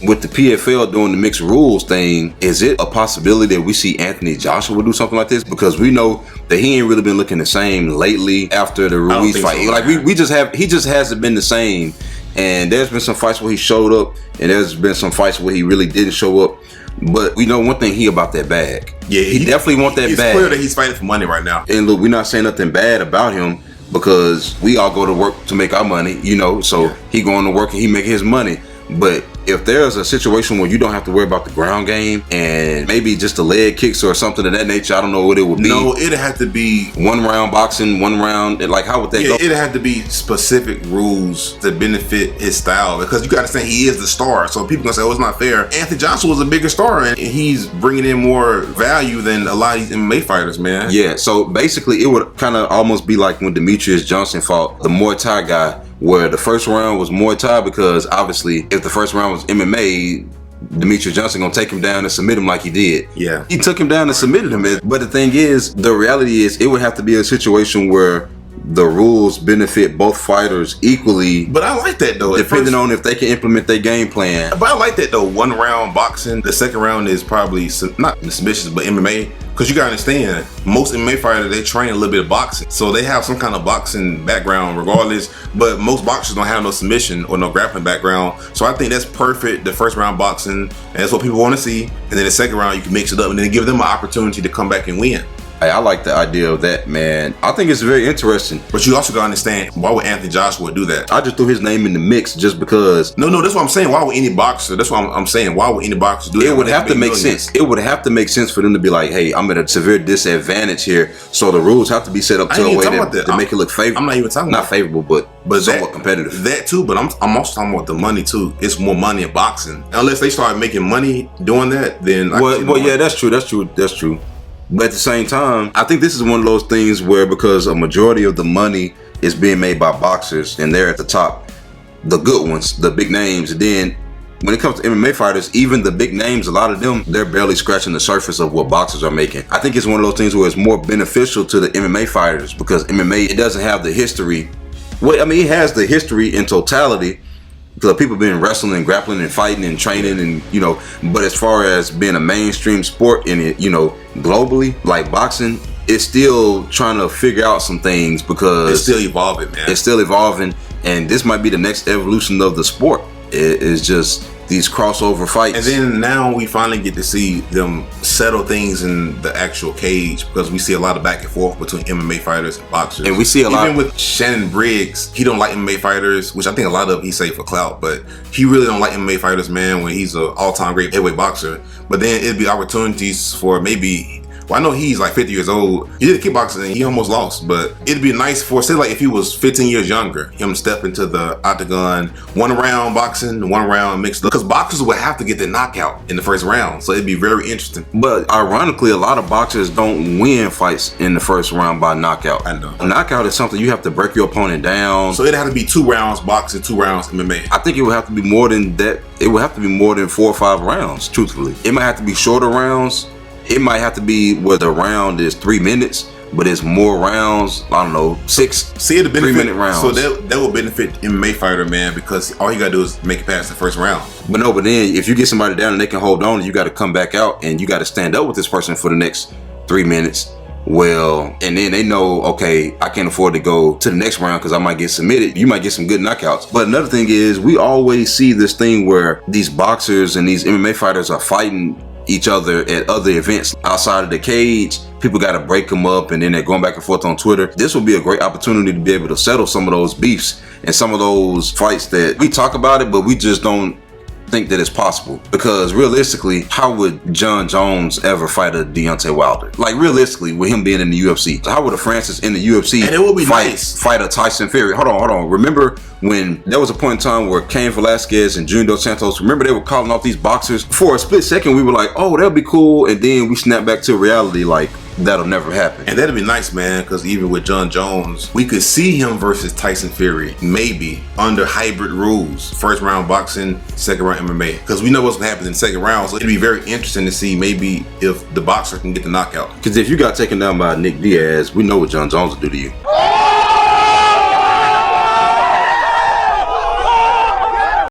With the PFL doing the mixed rules thing, is it a possibility that we see Anthony Joshua do something like this? Because we know that he ain't really been looking the same lately after the Ruiz fight. So, like he just hasn't been the same. And there's been some fights where he showed up, and there's been some fights where he really didn't show up. But we know one thing, he about that bag. Yeah, he definitely want that bag. It's clear that he's fighting for money right now. And look, we're not saying nothing bad about him because we all go to work to make our money, so he going to work and he making his money. But if there's a situation where you don't have to worry about the ground game and maybe just the leg kicks or something of that nature, I don't know what it would be. No, it'd have to be 1 round boxing, 1 round. Like, how would that go? It'd have to be specific rules to benefit his style, because you got to understand he is the star. So people gonna say, "Oh, it's not fair." Anthony Joshua was a bigger star, and he's bringing in more value than a lot of these MMA fighters, man. Yeah. So basically, it would kind of almost be like when Demetrius Johnson fought the Muay Thai guy, where the first round was Muay Thai, because obviously if the first round was MMA, Demetrius Johnson gonna take him down and submit him like he did. Yeah. He took him down and submitted him. But the thing is, the reality is, it would have to be a situation where the rules benefit both fighters equally. But I like that though. Depending on if they can implement their game plan. But I like that though. 1 round boxing. The second round is probably not submissions, but MMA. Because you gotta understand, most MMA fighters, they train a little bit of boxing. So they have some kind of boxing background regardless. But most boxers don't have no submission or no grappling background. So I think that's perfect, the first round boxing. And that's what people want to see. And then the second round, you can mix it up and then give them an opportunity to come back and win. Hey, I like the idea of that, man. I think it's very interesting. But you also gotta understand, why would Anthony Joshua do that? I just threw his name in the mix just because. No, that's what I'm saying. Why would any boxer? That's what I'm saying. Why would any boxer do that? It would have to make sense. It would have to make sense for them to be like, hey, I'm at a severe disadvantage here. So the rules have to be set up to a way to make it look favorable. I'm not even talking about not favorable, but somewhat competitive. That too, but I'm also talking about the money too. It's more money in boxing. Unless they start making money doing that, then yeah, that's true. But at the same time, I think this is one of those things where, because a majority of the money is being made by boxers and they're at the top, the good ones, the big names, and then when it comes to MMA fighters, even the big names, a lot of them, they're barely scratching the surface of what boxers are making. I think it's one of those things where it's more beneficial to the MMA fighters, because MMA, it doesn't have the history. Well, I mean, it has the history in totality, because people been wrestling and grappling and fighting and training and, but as far as being a mainstream sport in it, globally, like boxing, it's still trying to figure out some things, because it's still evolving, man. It's still evolving, and this might be the next evolution of the sport. It is just these crossover fights. And then now we finally get to see them settle things in the actual cage, because we see a lot of back and forth between MMA fighters and boxers. And we see a lot. Even with Shannon Briggs, he don't like MMA fighters, which I think a lot of he say for clout, but he really don't like MMA fighters, man, when he's an all-time great heavyweight boxer. But then it'd be opportunities for maybe. Well, I know he's like 50 years old. He did kickboxing and he almost lost, but it'd be nice for, say like if he was 15 years younger, him step into the octagon, 1 round boxing, 1 round mixed up. Because boxers would have to get the knockout in the first round, so it'd be very interesting. But ironically, a lot of boxers don't win fights in the first round by knockout. I know. A knockout is something you have to break your opponent down. So it'd have to be 2 rounds boxing, 2 rounds MMA. I think it would have to be more than that. It would have to be more than 4 or 5 rounds, truthfully. It might have to be shorter rounds. It might have to be where the round is 3 minutes, but it's more rounds. I don't know, 6 3-minute rounds. So that will benefit MMA fighter, man, because all you gotta do is make it past the first round. But then if you get somebody down and they can hold on, you got to come back out and you got to stand up with this person for the next 3 minutes. Well, and then they know, okay, I can't afford to go to the next round because I might get submitted. You might get some good knockouts. But another thing is, we always see this thing where these boxers and these MMA fighters are fighting each other at other events outside of the cage. People got to break them up, and then they're going back and forth on Twitter. This will be a great opportunity to be able to settle some of those beefs and some of those fights that we talk about it, but we just don't think that it's possible. Because realistically, how would John Jones ever fight a Deontay Wilder? Like, realistically, with him being in the UFC, how would a Francis in the UFC and it would be fight a Tyson Fury? Hold on. Remember when there was a point in time where Cain Velasquez and Junior Dos Santos, remember they were calling off these boxers? For a split second, we were like, oh, that'll be cool. And then we snapped back to reality, like, that'll never happen. And that'd be nice, man, because even with John Jones, we could see him versus Tyson Fury, maybe under hybrid rules. First round boxing, second round MMA. Because we know what's going to happen in the second round, so it'd be very interesting to see maybe if the boxer can get the knockout. Because if you got taken down by Nick Diaz, we know what John Jones will do to you.